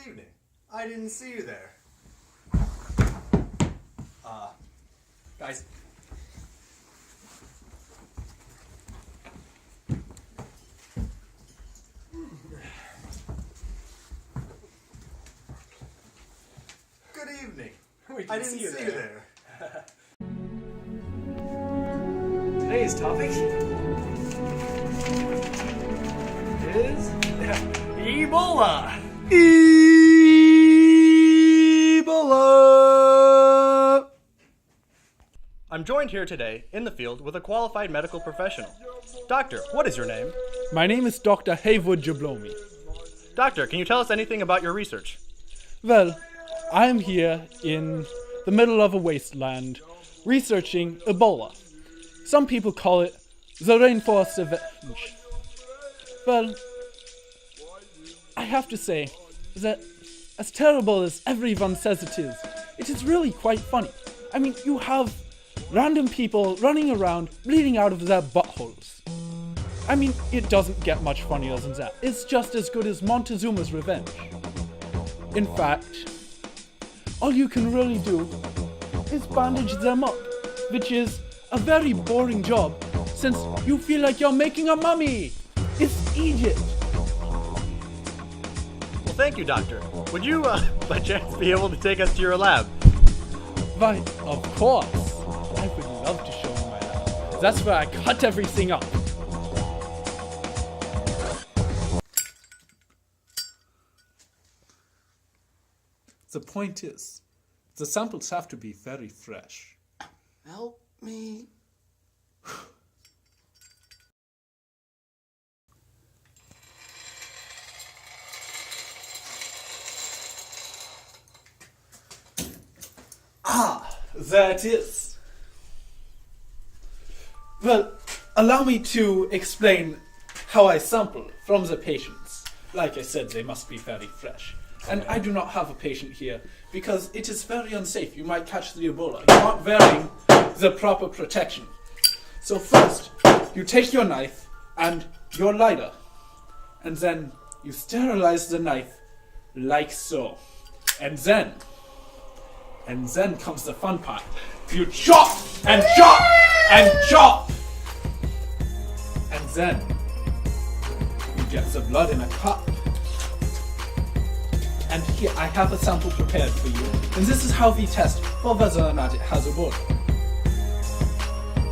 evening. I didn't see you there. Guys. Good evening. I didn't see you there. Today's topic is Ebola. Ebola! I'm joined here today in the field with a qualified medical professional. Doctor, what is your name? My name is Dr. Haywood Jablomi. Doctor, can you tell us anything about your research? Well, I am here in the middle of a wasteland researching Ebola. Some people call it the rainforest revenge. Well, I have to say that as terrible as everyone says it is really quite funny. I mean, you have random people running around bleeding out of their buttholes. I mean, it doesn't get much funnier than that. It's just as good as Montezuma's revenge. In fact, all you can really do is bandage them up, which is a very boring job since you feel like you're making a mummy. It's Egypt. Well, thank you, Doctor. Would you, by chance, be able to take us to your lab? Why, of course. I would love to show you my lab. That's where I cut everything up. The point is, the samples have to be very fresh. Help me. There it is. Well, allow me to explain how I sample from the patients. Like I said, they must be very fresh. And I do not have a patient here because it is very unsafe. You might catch the Ebola. You aren't wearing the proper protection. So first, you take your knife and your lighter, and then you sterilize the knife like so. And then comes the fun part. You chop and chop and chop. And then you get the blood in a cup. And here I have a sample prepared for you. And this is how we test for whether or not it has Ebola.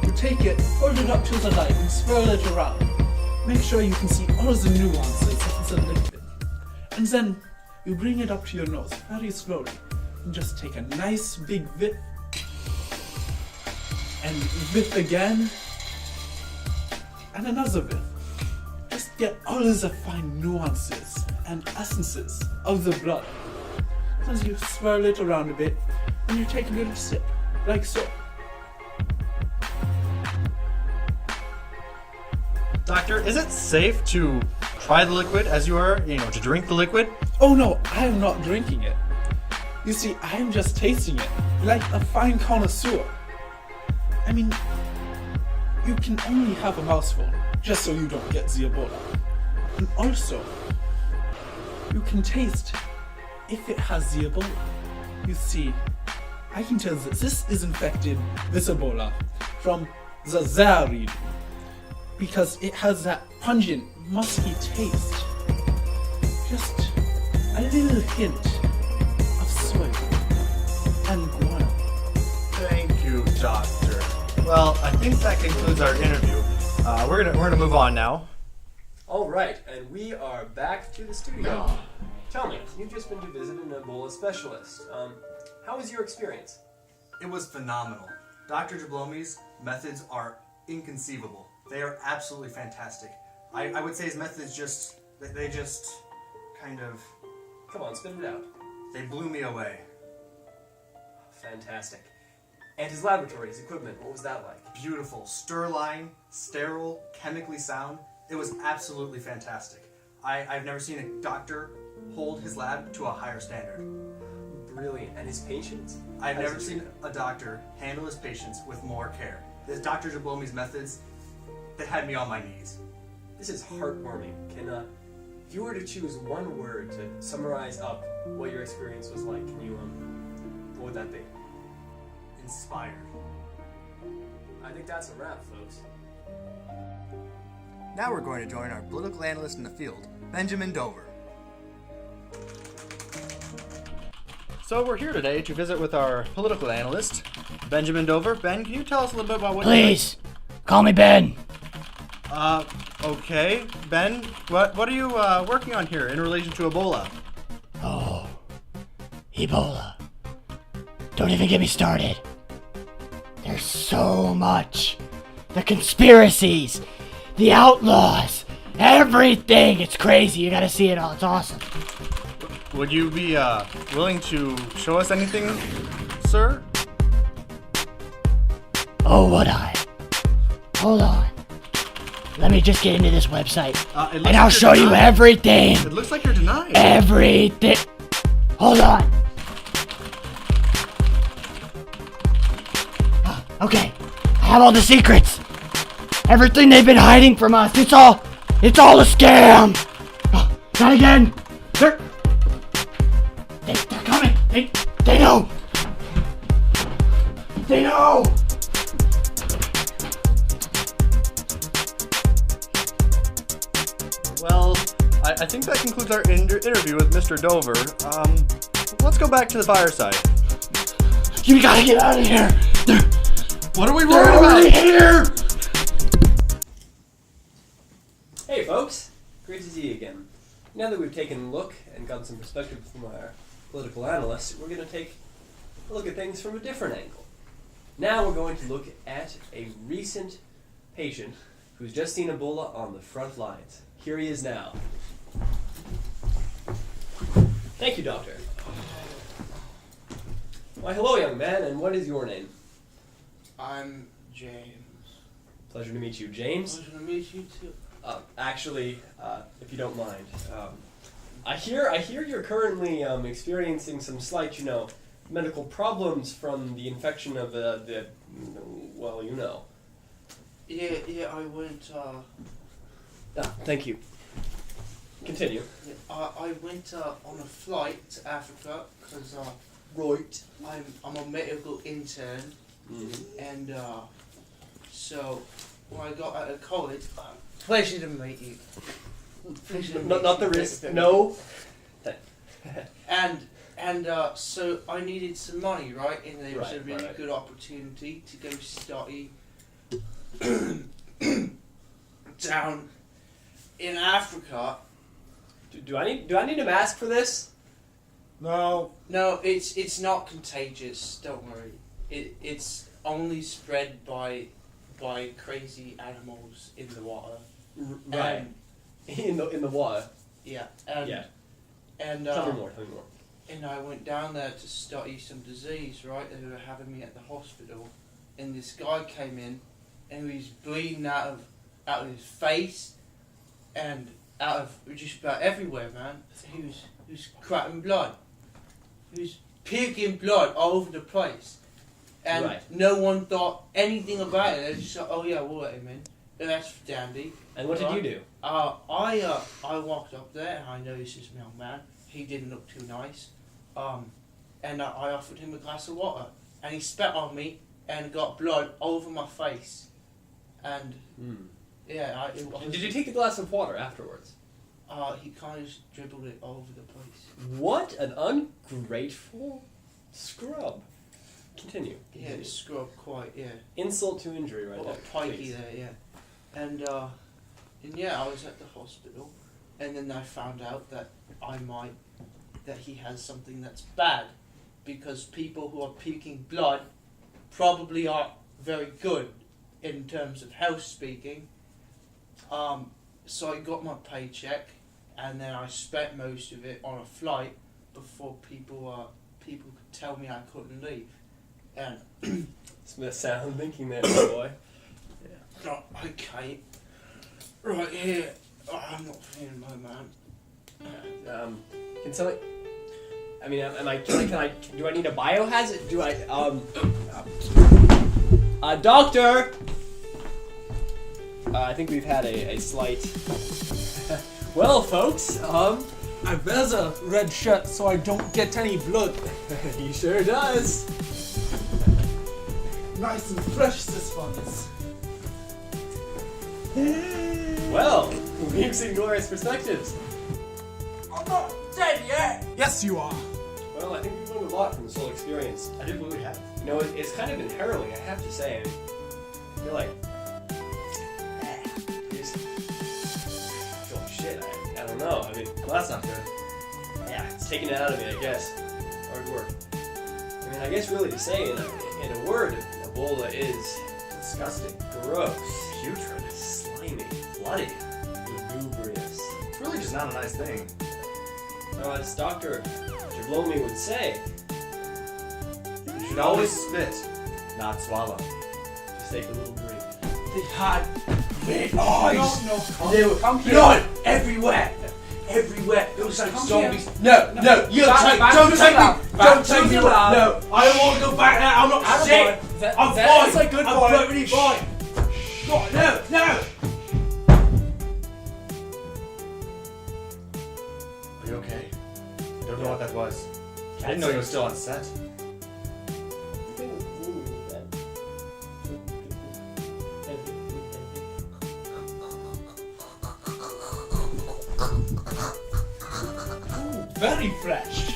You take it, hold it up to the light and swirl it around. Make sure you can see all the nuances of the liquid. And then you bring it up to your nose very slowly. And just take a nice big whip. And whip again. And another whip. Just get all of the fine nuances and essences of the blood. As you swirl it around a bit, and you take a little sip, like so. Doctor, is it safe to try the liquid as you are, to drink the liquid? Oh no, I am not drinking it. You see, I am just tasting it, like a fine connoisseur. I mean, you can only have a mouthful, just so you don't get the Ebola. And also, you can taste if it has the Ebola. You see, I can tell that this is infected with Ebola from the Zaire region, because it has that pungent, musky taste. Just a little hint of soy and guano. Thank you, Doctor. Well, I think that concludes our interview. We're gonna move on now. All right, and we are back to the studio. Tell me, you've just been to visit an Ebola specialist. How was your experience? It was phenomenal. Dr. Jablomi's methods are inconceivable. They are absolutely fantastic. I would say his methods they just kind of... Come on, spit it out. They blew me away. Fantastic. And his laboratory, his equipment, what was that like? Beautiful, sterile, chemically sound. It was absolutely fantastic. I've never seen a doctor hold his lab to a higher standard. Brilliant. And his patients? I've never seen a doctor handle his patients with more care. This Dr. Jablomi's methods, they had me on my knees. This is heartwarming. Can If you were to choose one word to summarize up what your experience was like, can you, what would that be? Inspired. I think that's a wrap, folks. Now we're going to join our political analyst in the field, Benjamin Dover. So we're here today to visit with our political analyst, Benjamin Dover. Ben, can you tell us a little bit about what Please, call me Ben. Okay. Ben, what are you working on here in relation to Ebola? Oh, Ebola. Don't even get me started. There's so much. The conspiracies, the outlaws, everything. It's crazy. You gotta see it all. It's awesome. Would you be willing to show us anything, sir? Oh, would I? Hold on. Let me just get into this website, and I'll show you everything. It looks like you're denying. Everything. Hold on. Okay, I have all the secrets. Everything they've been hiding from us. It's all a scam. Not again. They're coming. They know. They know. Well, I think that concludes our interview with Mr. Dover. Let's go back to the fireside. You gotta get out of here. What are we They're worried about? already here. Hey folks, great to see you again. Now that we've taken a look and gotten some perspective from our political analysts, we're going to take a look at things from a different angle. Now we're going to look at a recent patient who's just seen Ebola on the front lines. Here he is now. Thank you, doctor. Why, hello, young man, and what is your name? I'm James. Pleasure to meet you, James. Pleasure to meet you too. Actually, if you don't mind, I hear you're currently experiencing some slight, medical problems from the infection of well, you know. Yeah, I went, Thank you. Continue. I went on a flight to Africa because Right. I'm a medical intern, Mm-hmm. and so when I got out of college, pleasure to meet you. Pleasure to meet Not the you. risk. No. And so I needed some money, right? And there was a really Right. good opportunity to go study down in Africa. Do I need a mask for this? No. No, it's not contagious. Don't worry. It's only spread by crazy animals in the water. Right. In the water. Yeah. And, Yeah. And Tell me more. and I went down there to study some disease. Right. They were having me at the hospital, and this guy came in, and he was bleeding out of his face, and out of just about everywhere, man. He was crapping blood. He was puking blood all over the place. And Right. no one thought anything about it. They just thought, oh yeah, we'll let him in. That's dandy. And what did you do? I walked up there and I noticed this young man. He didn't look too nice. And I offered him a glass of water. And he spat on me and got blood all over my face. And yeah, Did you take the glass of water afterwards? he kind of just dribbled it all over the place. What an ungrateful scrub. Continue. Yeah, scrub quite, yeah. Insult to injury right there. Pikey please. there, yeah. And yeah, I was at the hospital, and then I found out that that he has something that's bad, because people who are puking blood probably aren't very good in terms of health speaking. So I got my paycheck, and then I spent most of it on a flight before people could tell me I couldn't leave. And Smith sound thinking there, my boy. no, okay, right here. Oh, I'm not feeling my man. Can somebody? I mean, can I? Do I need a biohazard? Do I? Doctor. I think we've had a slight. Well, folks, I wears a red shirt so I don't get any blood. he sure does. Nice and fresh this one is. Well, we've seen glorious perspectives. I'm not dead yet. Yes, you are. Well, I think we've learned a lot from this whole experience. I do believe we have. You know, it's kind of been harrowing, I have to say. I feel like... I feel like shit. I don't know. I mean, Well, that's not good. yeah, it's taking it out of me, I guess. Hard work. I mean, I guess really to say in a word, Ebola is disgusting, gross, Putrid. slimy, bloody, lugubrious. It's really just not a nice thing. So as Dr. Jablomi would say, You should always spit, not swallow. just take a little drink. They had red eyes. No, They were blood everywhere. Everywhere. It was like zombies. No, you don't take me. Don't take me. No, I don't want to go back there. I'm not sick. I'm That's fine. a good I'm boy. perfectly fine. God, no. Are you okay? I don't know what that was. I didn't know you were still on set. very fresh.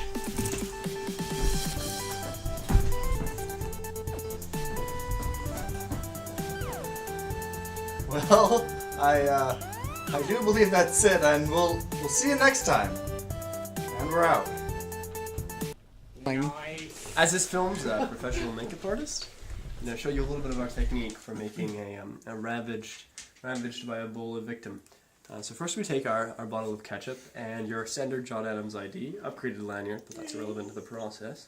Well, I do believe that's it, and we'll see you next time. And we're out. As this film's a professional makeup artist, I'm going to show you a little bit of our technique for making a ravaged by Ebola victim. So first we take our bottle of ketchup and your standard John Adams ID, upgraded lanyard, but that's irrelevant to the process.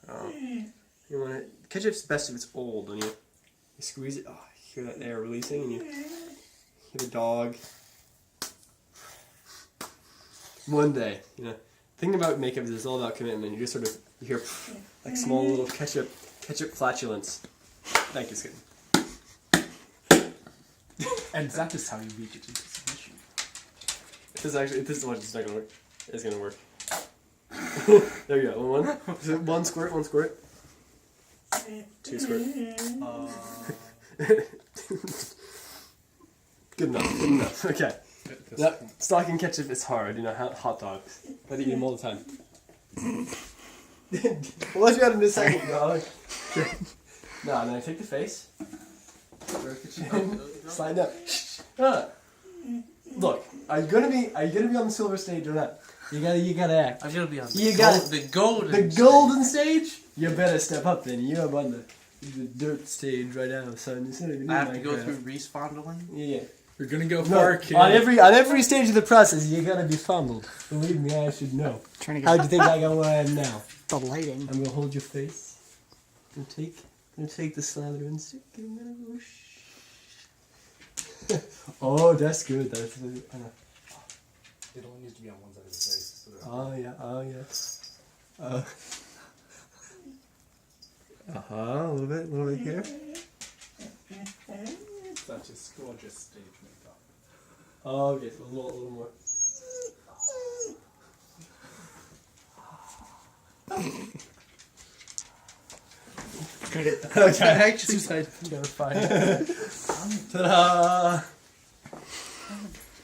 You want it, ketchup's best if it's old, and you squeeze it, oh, you hear that air releasing, and you hear the dog. One day, you know, thing about makeup is it's all about commitment. You just sort of hear like small little ketchup flatulence. Thank you, Skip. And that is how you reach it into submission. This is what it's not gonna work. It's gonna work. There you go. One squirt. Two squirt. Good enough. Okay. Now, stocking ketchup is hard, you know, hot dogs. I eat them all the time. We'll let you out in a second, dog. No, then I take the face. Work the chin. Slide down. Look, are you gonna be on the silver stage or not? You gotta act. I'm gonna be on The golden stage? You better step up then. You're up on the dirt stage right now, son. I have to go through responding. Yeah. We're gonna go far, kid. On every stage of the process, you gotta be fumbled. Believe me, I should know. Trying to How get do you think I got where I am now? the lighting. I'm gonna hold your face. I'm gonna take the slather and stick. I'm gonna go Oh, that's good. That's It only needs to be on one side of his face. oh yeah. A little bit here. Such a gorgeous stage makeup. Oh, okay, so a little more. Okay. Exercise. Ta-da!